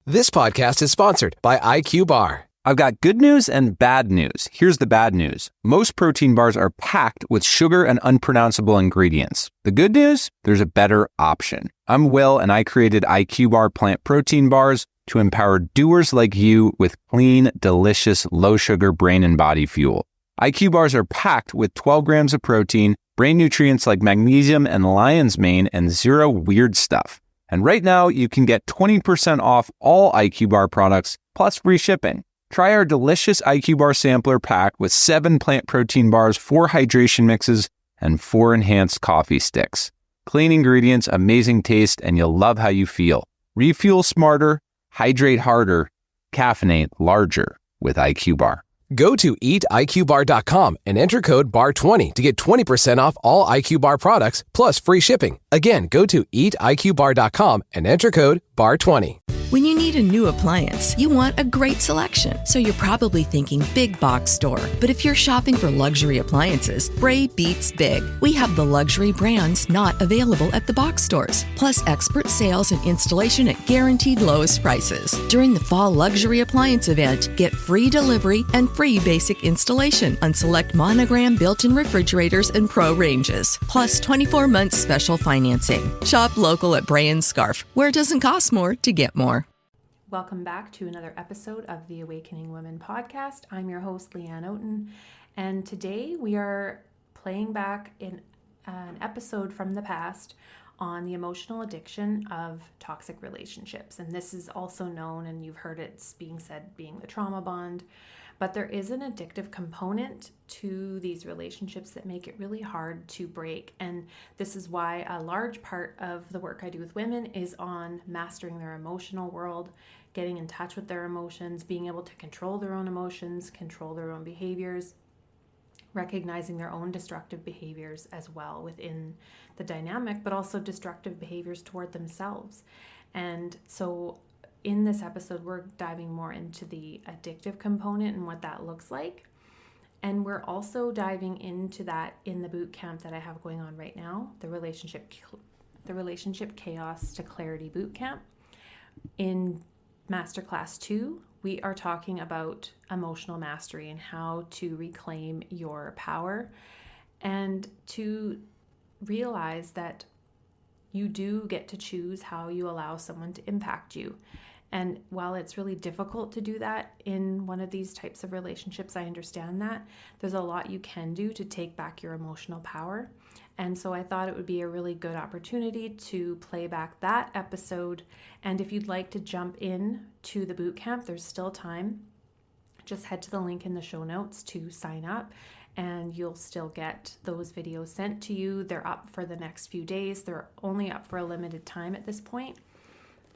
This podcast is sponsored by IQ Bar. I've got good news and bad news. Here's the bad news. Most protein bars are packed with sugar and unpronounceable ingredients. The good news? There's a better option. I'm Will, and I created IQ Bar plant protein bars to empower doers like you with clean, delicious, low-sugar brain and body fuel. IQ Bars are packed with 12 grams of protein, brain nutrients like magnesium and lion's mane, and zero weird stuff. And right now, you can get 20% off all IQ Bar products, plus free shipping. Try our delicious IQ Bar sampler pack with 7 plant protein bars, 4 hydration mixes, and 4 enhanced coffee sticks. Clean ingredients, amazing taste, and you'll love how you feel. Refuel smarter, hydrate harder, caffeinate larger with IQ Bar. Go to eatiqbar.com and enter code BAR20 to get 20% off all IQ Bar products plus free shipping. Again, go to eatiqbar.com and enter code BAR20. When you need a new appliance, you want a great selection. So you're probably thinking big box store. But if you're shopping for luxury appliances, Bray beats big. We have the luxury brands not available at the box stores, plus expert sales and installation at guaranteed lowest prices. During the fall luxury appliance event, get free delivery and free basic installation on select Monogram built-in refrigerators and Pro ranges, plus 24 months special financing. Shop local at Bray and Scarf, where it doesn't cost more to get more. Welcome back to another episode of the Awakening Women podcast. I'm your host, Leanne Outen, and today we are playing back in an episode from the past on the emotional addiction of toxic relationships. And this is also known, and you've heard it being said, being the trauma bond. But there is an addictive component to these relationships that make it really hard to break. And this is why a large part of the work I do with women is on mastering their emotional world, getting in touch with their emotions, being able to control their own emotions, control their own behaviors, recognizing their own destructive behaviors as well within the dynamic, but also destructive behaviors toward themselves. And so in this episode, we're diving more into the addictive component and what that looks like. And we're also diving into that in the boot camp that I have going on right now, the relationship chaos to clarity boot camp. In Masterclass 2, we are talking about emotional mastery and how to reclaim your power and to realize that you do get to choose how you allow someone to impact you. And while it's really difficult to do that in one of these types of relationships, I understand that. There's a lot you can do to take back your emotional power. And so I thought it would be a really good opportunity to play back that episode. And if you'd like to jump in to the bootcamp, there's still time. Just head to the link in the show notes to sign up, and you'll still get those videos sent to you. They're up for the next few days. They're only up for a limited time at this point.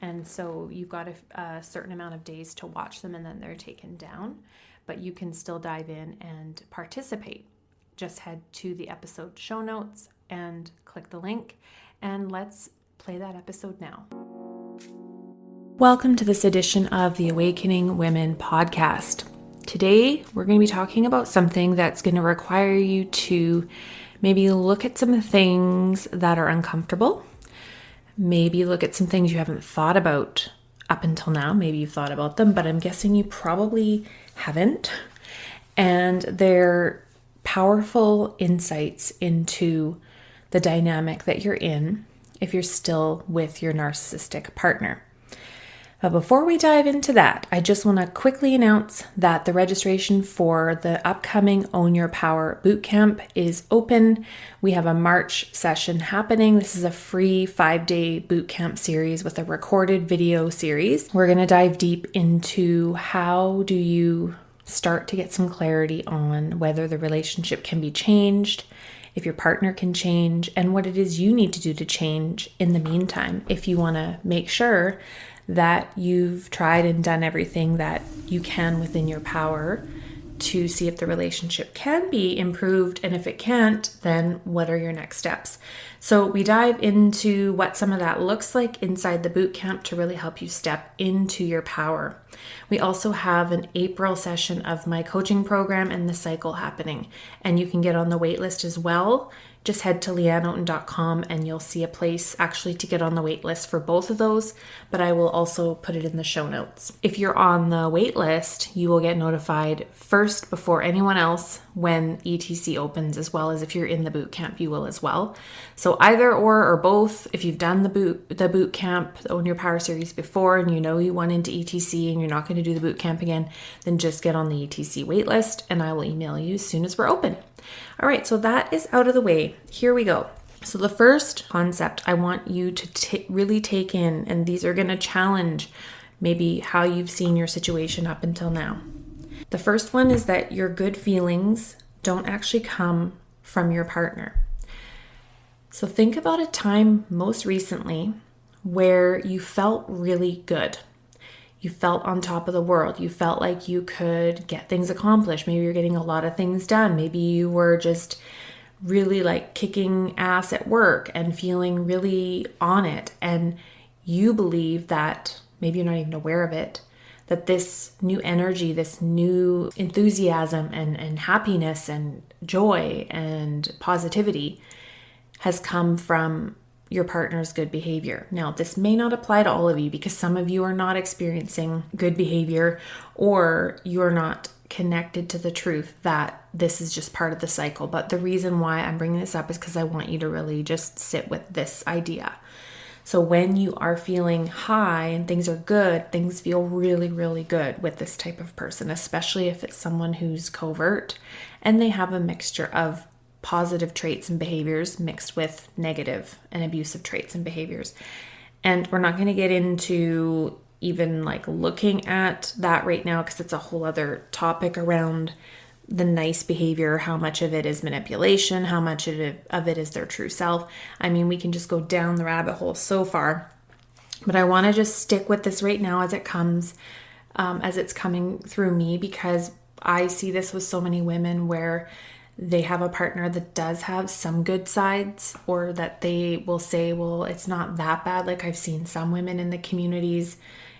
And so you've got a certain amount of days to watch them, and then they're taken down. But you can still dive in and participate. Just head to the episode show notes and click the link, and let's play that episode now. Welcome to this edition of the Awakening Women podcast. Today, we're going to be talking about something that's going to require you to maybe look at some things that are uncomfortable. Maybe look at some things you haven't thought about up until now. Maybe you've thought about them, but I'm guessing you probably haven't. And they're powerful insights into the dynamic that you're in if you're still with your narcissistic partner. But before we dive into that, I just want to quickly announce that the registration for the upcoming Own Your Power Bootcamp is open. We have a March session happening. This is a free 5-day bootcamp series with a recorded video series. We're going to dive deep into how do you start to get some clarity on whether the relationship can be changed, if your partner can change, and what it is you need to do to change in the meantime if you want to make sure that you've tried and done everything that you can within your power to see if the relationship can be improved, and if it can't, then what are your next steps? So we dive into what some of that looks like inside the bootcamp to really help you step into your power. We also have an April session of my coaching program and the cycle happening, and you can get on the wait list as well. just head to Leanne.app and you'll see a place actually to get on the wait list for both of those, but I will also put it in the show notes. If you're on the wait list, you will get notified first before anyone else when ETC opens, as well as if you're in the boot camp, you will as well. So either or both. If you've done the boot camp, the Own Your Power series before, and you know you went into ETC and you're not going to do the boot camp again, then just get on the ETC wait list and I will email you as soon as we're open. All right, so that is out of the way. Here we go. So the first concept I want you to really take in, and these are going to challenge maybe how you've seen your situation up until now. The first one is that your good feelings don't actually come from your partner. So think about a time most recently where you felt really good. You felt on top of the world. You felt like you could get things accomplished. Maybe you're getting a lot of things done. Maybe you were just really like kicking ass at work and feeling really on it. And you believe that, maybe you're not even aware of it, that this new energy, this new enthusiasm and happiness and joy and positivity has come from your partner's good behavior. Now, this may not apply to all of you because some of you are not experiencing good behavior, or you're not connected to the truth that this is just part of the cycle. But the reason why I'm bringing this up is because I want you to really just sit with this idea. So when you are feeling high and things are good, things feel really, really good with this type of person, especially if it's someone who's covert and they have a mixture of positive traits and behaviors mixed with negative and abusive traits and behaviors. And we're not going to get into even like looking at that right now because it's a whole other topic around the nice behavior, how much of it is manipulation, how much of it is their true self. I mean, we can just go down the rabbit hole so far, but I want to just stick with this right now as it comes, as it's coming through me, because I see this with so many women where they have a partner that does have some good sides, or that they will say, well, it's not that bad. Like I've seen some women in the communities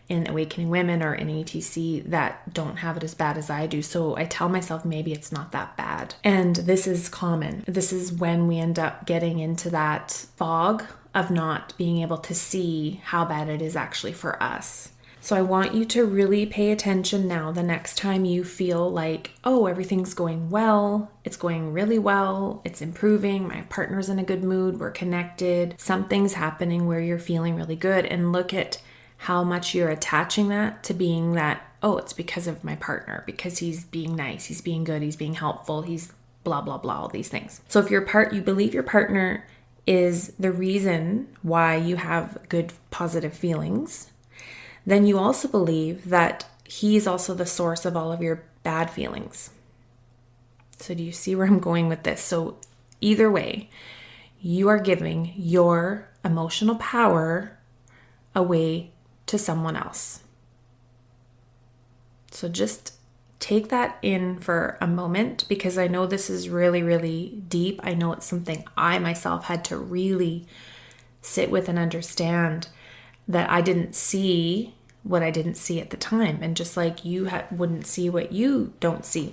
in Awakening Women or in ATC that don't have it as bad as I do. So I tell myself maybe it's not that bad. And this is common. This is when we end up getting into that fog of not being able to see how bad it is actually for us. So I want you to really pay attention now the next time you feel like, oh, everything's going well, it's going really well, it's improving, my partner's in a good mood, we're connected, something's happening where you're feeling really good, and look at how much you're attaching that to being that, oh, it's because of my partner, because he's being nice, he's being good, he's being helpful, he's blah, blah, blah, all these things. So if you believe your partner is the reason why you have good, positive feelings, then you also believe that he's also the source of all of your bad feelings. So do you see where I'm going with this? So either way, you are giving your emotional power away to someone else. So just take that in for a moment, because I know this is really, really deep. I know it's something I myself had to really sit with and understand, that I didn't see what I didn't see at the time. And just like you wouldn't see what you don't see.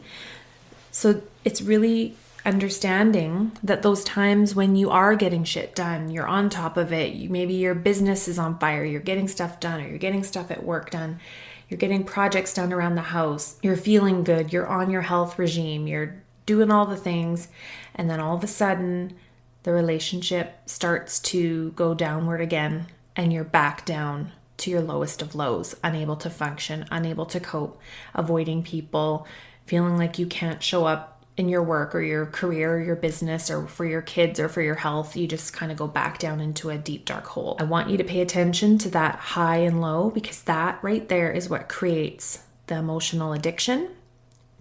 So it's really understanding that those times when you are getting shit done, you're on top of it, maybe your business is on fire, you're getting stuff done, or you're getting stuff at work done, you're getting projects done around the house, you're feeling good, you're on your health regime, you're doing all the things, and then all of a sudden the relationship starts to go downward again, and you're back down to your lowest of lows, unable to function, unable to cope, avoiding people, feeling like you can't show up in your work or your career or your business or for your kids or for your health. You just kind of go back down into a deep, dark hole. I want you to pay attention to that high and low, because that right there is what creates the emotional addiction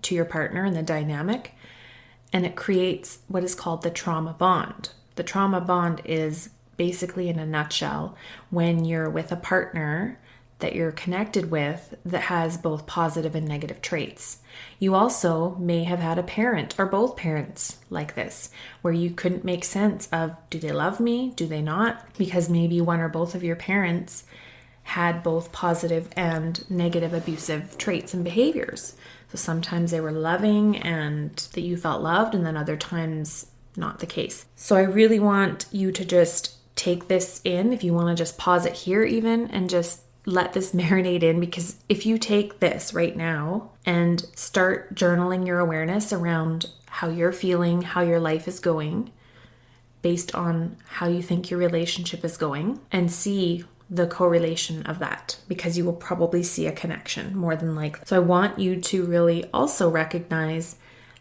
to your partner and the dynamic. And it creates what is called the trauma bond. The trauma bond is basically, in a nutshell, when you're with a partner that you're connected with that has both positive and negative traits. You also may have had a parent or both parents like this, where you couldn't make sense of, do they love me? Do they not? Because maybe one or both of your parents had both positive and negative abusive traits and behaviors. So sometimes they were loving and that you felt loved, and then other times not the case. So I really want you to just take this in. If you want to just pause it here even and just let this marinate in, because if you take this right now and start journaling your awareness around how you're feeling, how your life is going, based on how you think your relationship is going, and see the correlation of that, because you will probably see a connection more than likely. So I want you to really also recognize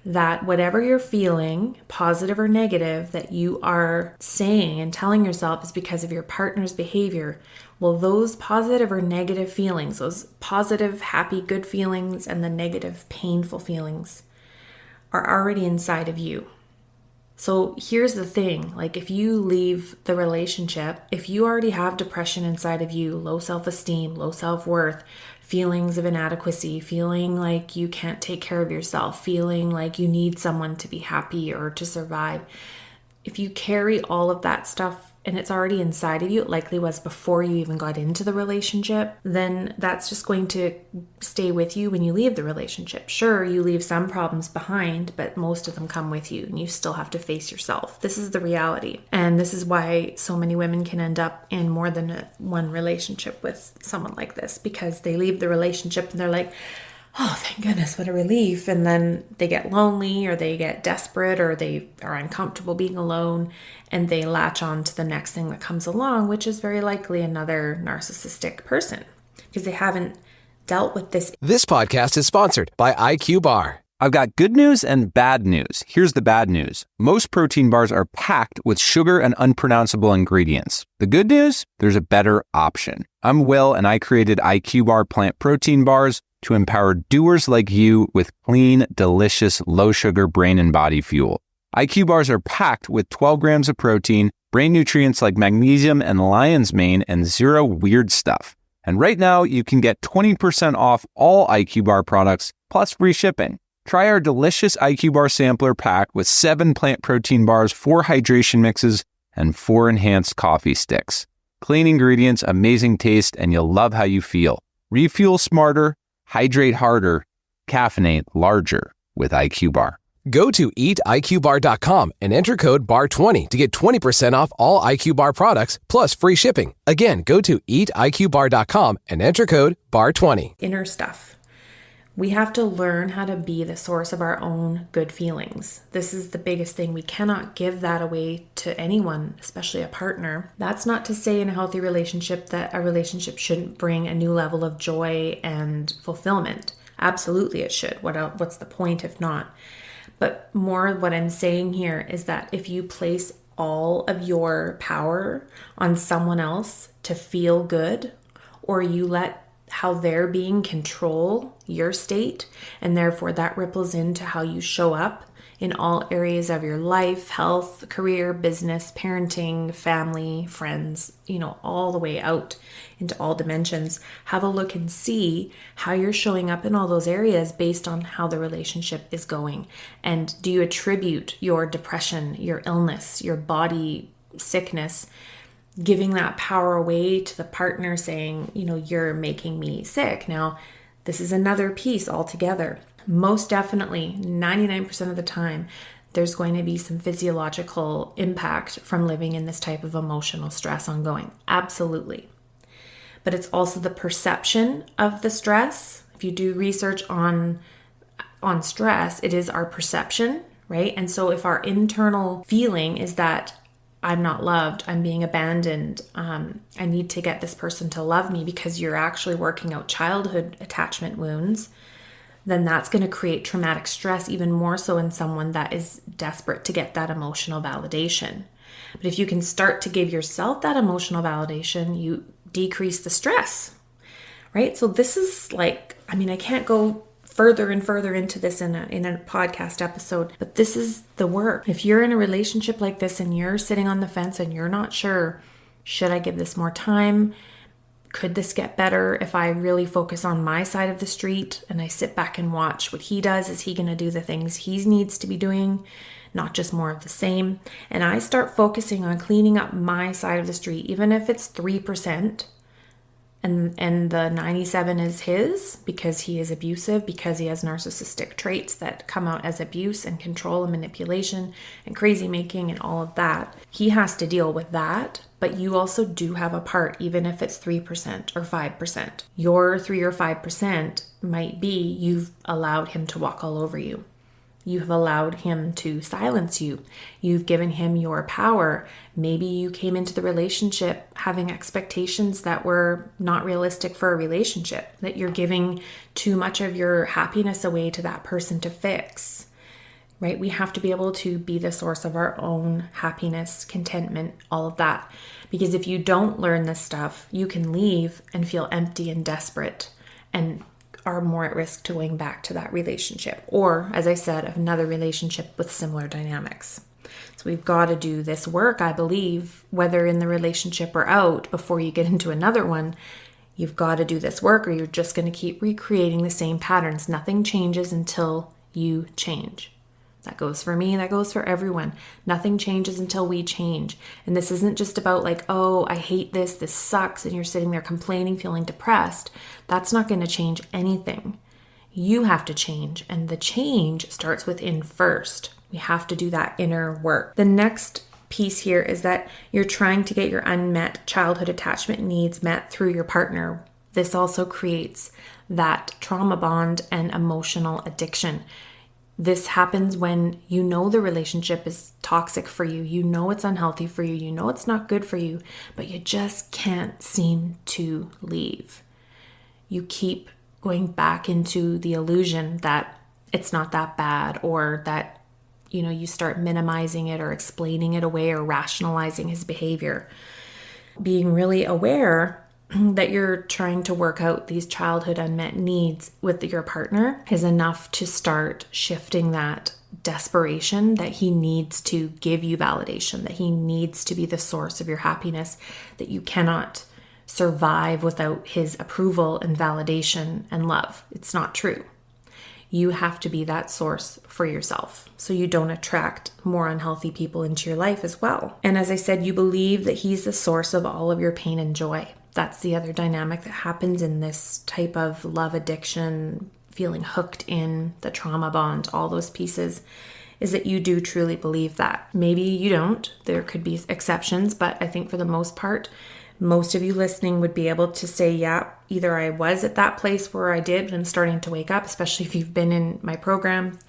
that whatever you're feeling, positive or negative, that you are saying and telling yourself is because of your partner's behavior. Well, those positive or negative feelings, those positive, happy, good feelings, and the negative, painful feelings are already inside of you. So here's the thing, like if you leave the relationship, if you already have depression inside of you, low self-esteem, low self-worth, feelings of inadequacy, feeling like you can't take care of yourself, feeling like you need someone to be happy or to survive, if you carry all of that stuff and it's already inside of you, it likely was before you even got into the relationship, then that's just going to stay with you when you leave the relationship. Sure, you leave some problems behind, but most of them come with you and you still have to face yourself. This is the reality. And this is why so many women can end up in more than one relationship with someone like this, because they leave the relationship and they're like, oh, thank goodness, what a relief. And then they get lonely or they get desperate or they are uncomfortable being alone and they latch on to the next thing that comes along, which is very likely another narcissistic person because they haven't dealt with this. This podcast is sponsored by IQ Bar. I've got good news and bad news. Here's the bad news. Most protein bars are packed with sugar and unpronounceable ingredients. The good news? There's a better option. I'm Will, and I created IQ Bar plant protein bars to empower doers like you with clean, delicious, low-sugar brain and body fuel. IQ bars are packed with 12 grams of protein, brain nutrients like magnesium and lion's mane, and zero weird stuff. And right now, you can get 20% off all IQ Bar products, plus free shipping. Try our delicious IQ Bar sampler pack with 7 plant protein bars, 4 hydration mixes, and 4 enhanced coffee sticks. Clean ingredients, amazing taste, and you'll love how you feel. Refuel smarter, hydrate harder, caffeinate larger with IQ Bar. Go to eatiqbar.com and enter code BAR20 to get 20% off all IQ Bar products plus free shipping. Again, go to eatiqbar.com and enter code BAR20. Inner stuff. We have to learn how to be the source of our own good feelings. This is the biggest thing. We cannot give that away to anyone, especially a partner. That's not to say in a healthy relationship that a relationship shouldn't bring a new level of joy and fulfillment. Absolutely it should. What's the point if not? But more what I'm saying here is that if you place all of your power on someone else to feel good, or you let how they're being control your state, and therefore that ripples into how you show up in all areas of your life, health, career, business, parenting, family, friends, all the way out into all dimensions. Have a look and see how you're showing up in all those areas based on how the relationship is going. And do you attribute your depression, your illness, your body sickness, giving that power away to the partner, saying, you're making me sick? Now, this is another piece altogether. Most definitely, 99% of the time, there's going to be some physiological impact from living in this type of emotional stress ongoing. Absolutely. But it's also the perception of the stress. If you do research on stress, it is our perception, right? And so if our internal feeling is that I'm not loved, I'm being abandoned, I need to get this person to love me, because you're actually working out childhood attachment wounds, then that's going to create traumatic stress even more so in someone that is desperate to get that emotional validation. But if you can start to give yourself that emotional validation, you decrease the stress, right? So this is I can't go further and further into this in a podcast episode, but this is the work. If you're in a relationship like this and you're sitting on the fence and you're not sure, should I give this more time? Could this get better if I really focus on my side of the street and I sit back and watch what he does? Is he going to do the things he needs to be doing, not just more of the same? And I start focusing on cleaning up my side of the street, even if it's 3%, and the 97 is his because he is abusive, because he has narcissistic traits that come out as abuse and control and manipulation and crazy making and all of that. He has to deal with that, but you also do have a part, even if it's 3% or 5%. Your 3 or 5% might be you've allowed him to walk all over you. You have allowed him to silence you. You've given him your power. Maybe you came into the relationship having expectations that were not realistic for a relationship, that you're giving too much of your happiness away to that person to fix, right? We have to be able to be the source of our own happiness, contentment, all of that. Because if you don't learn this stuff, you can leave and feel empty and desperate and are more at risk to going back to that relationship, or, as I said, another relationship with similar dynamics. So we've got to do this work, I believe, whether in the relationship or out, before you get into another one. You've got to do this work, or you're just going to keep recreating the same patterns. Nothing changes until you change. That goes for me, that goes for everyone. Nothing changes until we change. And this isn't just about like, oh, I hate this sucks, and you're sitting there complaining, feeling depressed. That's not going to change anything. You have to change, and the change starts within first. We have to do that inner work. The next piece here is that you're trying to get your unmet childhood attachment needs met through your partner. This also creates that trauma bond and emotional addiction. This happens when you know the relationship is toxic for you, you know it's unhealthy for you, you know it's not good for you, but you just can't seem to leave. You keep going back into the illusion that it's not that bad, or that, you start minimizing it or explaining it away or rationalizing his behavior. Being really aware that you're trying to work out these childhood unmet needs with your partner is enough to start shifting that desperation that he needs to give you validation, that he needs to be the source of your happiness, that you cannot survive without his approval and validation and love. It's not true. You have to be that source for yourself so you don't attract more unhealthy people into your life as well. And as I said, you believe that he's the source of all of your pain and joy. That's the other dynamic that happens in this type of love addiction, feeling hooked in, the trauma bond, all those pieces, is that you do truly believe that. Maybe you don't. There could be exceptions, but I think for the most part, most of you listening would be able to say, yeah, either I was at that place where I did, but I'm starting to wake up, especially if you've been in my program.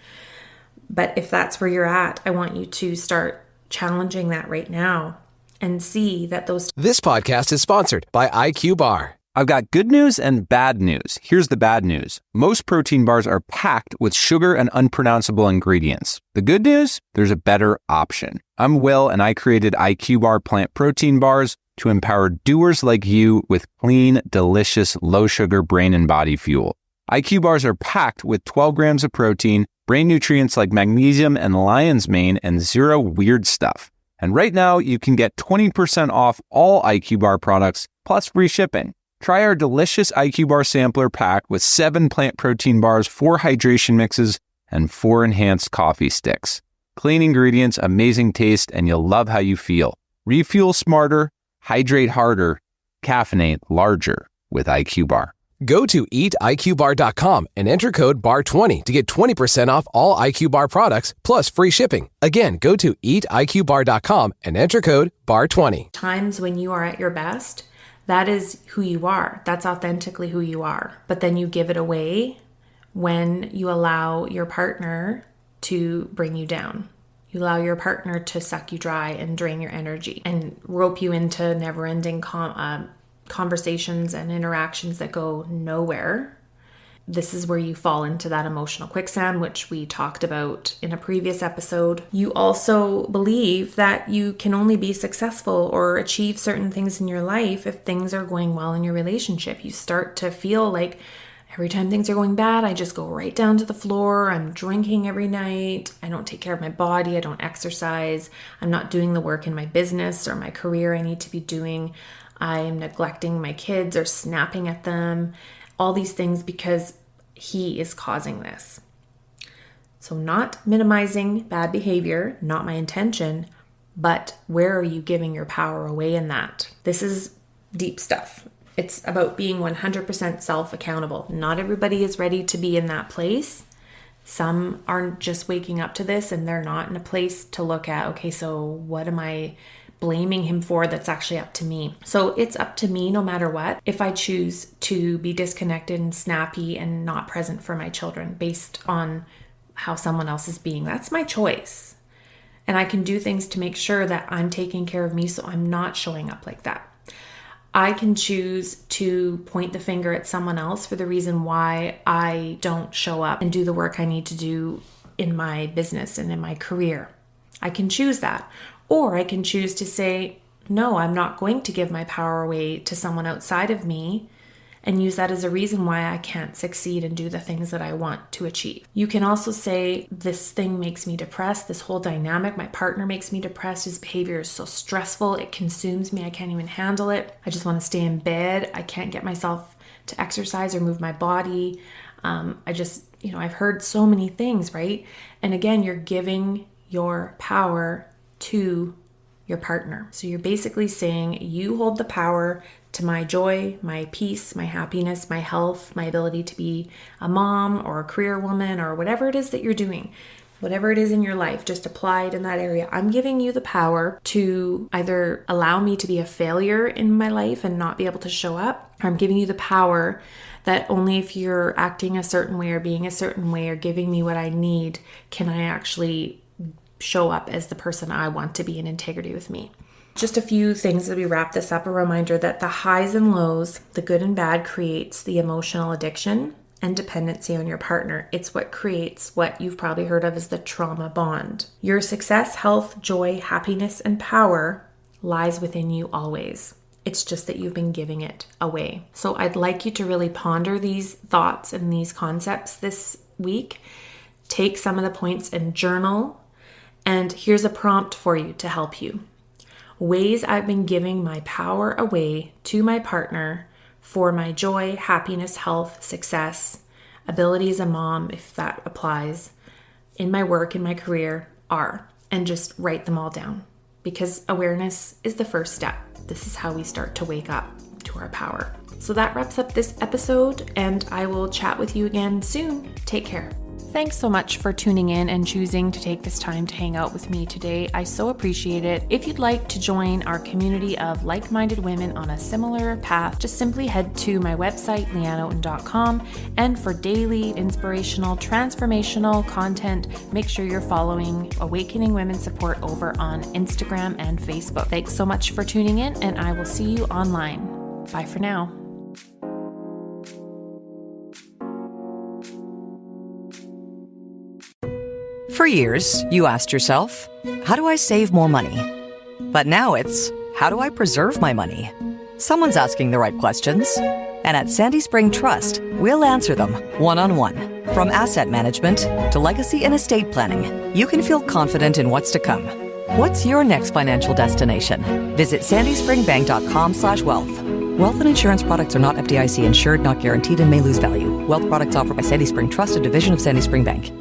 But if that's where you're at, I want you to start challenging that right now and see that those... This podcast is sponsored by IQ Bar. I've got good news and bad news. Here's the bad news. Most protein bars are packed with sugar and unpronounceable ingredients. The good news? There's a better option. I'm Will, and I created IQ Bar plant protein bars to empower doers like you with clean, delicious, low-sugar brain and body fuel. IQ bars are packed with 12 grams of protein, brain nutrients like magnesium and lion's mane, and zero weird stuff. And right now, you can get 20% off all IQ Bar products, plus free shipping. Try our delicious IQ Bar sampler pack with 7 plant protein bars, 4 hydration mixes, and 4 enhanced coffee sticks. Clean ingredients, amazing taste, and you'll love how you feel. Refuel smarter, hydrate harder, caffeinate larger with IQ Bar. Go to eatiqbar.com and enter code BAR20 to get 20% off all IQ Bar products, plus free shipping. Again, go to eatiqbar.com and enter code BAR20. Times when you are at your best, that is who you are. That's authentically who you are. But then you give it away when you allow your partner to bring you down. You allow your partner to suck you dry and drain your energy and rope you into never-ending conversations and interactions that go nowhere. This is where you fall into that emotional quicksand, which we talked about in a previous episode. You also believe that you can only be successful or achieve certain things in your life if things are going well in your relationship. You start to feel like every time things are going bad, I just go right down to the floor. I'm drinking every night. I don't take care of my body. I don't exercise. I'm not doing the work in my business or my career I need to be doing. I'm neglecting my kids or snapping at them. All these things because he is causing this. So not minimizing bad behavior, not my intention, but where are you giving your power away in that? This is deep stuff. It's about being 100% self-accountable. Not everybody is ready to be in that place. Some aren't just waking up to this and they're not in a place to look at, okay, so what am I blaming him for that's actually up to me? So it's up to me no matter what. If I choose to be disconnected and snappy and not present for my children based on how someone else is being, that's my choice. And I can do things to make sure that I'm taking care of me so I'm not showing up like that. I can choose to point the finger at someone else for the reason why I don't show up and do the work I need to do in my business and in my career. I can choose that. Or I can choose to say, no, I'm not going to give my power away to someone outside of me, and use that as a reason why I can't succeed and do the things that I want to achieve. You can also say, this thing makes me depressed. This whole dynamic, my partner makes me depressed. His behavior is so stressful. It consumes me. I can't even handle it. I just want to stay in bed. I can't get myself to exercise or move my body. I've heard so many things, right? And again, you're giving your power to your partner. So you're basically saying, you hold the power to my joy, my peace, my happiness, my health, my ability to be a mom or a career woman or whatever it is that you're doing, whatever it is in your life, just applied in that area. I'm giving you the power to either allow me to be a failure in my life and not be able to show up, or I'm giving you the power that only if you're acting a certain way or being a certain way or giving me what I need, can I actually show up as the person I want to be in integrity with me. Just a few things as we wrap this up. A reminder that the highs and lows, the good and bad, creates the emotional addiction and dependency on your partner. It's what creates what you've probably heard of as the trauma bond. Your success, health, joy, happiness, and power lies within you always. It's just that you've been giving it away. So I'd like you to really ponder these thoughts and these concepts this week. Take some of the points and journal. And here's a prompt for you to help you. Ways I've been giving my power away to my partner for my joy, happiness, health, success, ability as a mom, if that applies, in my work, in my career, are. And just write them all down. Because awareness is the first step. This is how we start to wake up to our power. So that wraps up this episode, and I will chat with you again soon. Take care. Thanks so much for tuning in and choosing to take this time to hang out with me today. I so appreciate it. If you'd like to join our community of like-minded women on a similar path, just simply head to my website, Leanne.app, and for daily, inspirational, transformational content, make sure you're following Awakening Women Support over on Instagram and Facebook. Thanks so much for tuning in, and I will see you online. Bye for now. For years, you asked yourself, how do I save more money? But now it's, how do I preserve my money? Someone's asking the right questions. And at Sandy Spring Trust, we'll answer them one-on-one. From asset management to legacy and estate planning, you can feel confident in what's to come. What's your next financial destination? Visit sandyspringbank.com/wealth. Wealth and insurance products are not FDIC insured, not guaranteed, and may lose value. Wealth products offered by Sandy Spring Trust, a division of Sandy Spring Bank.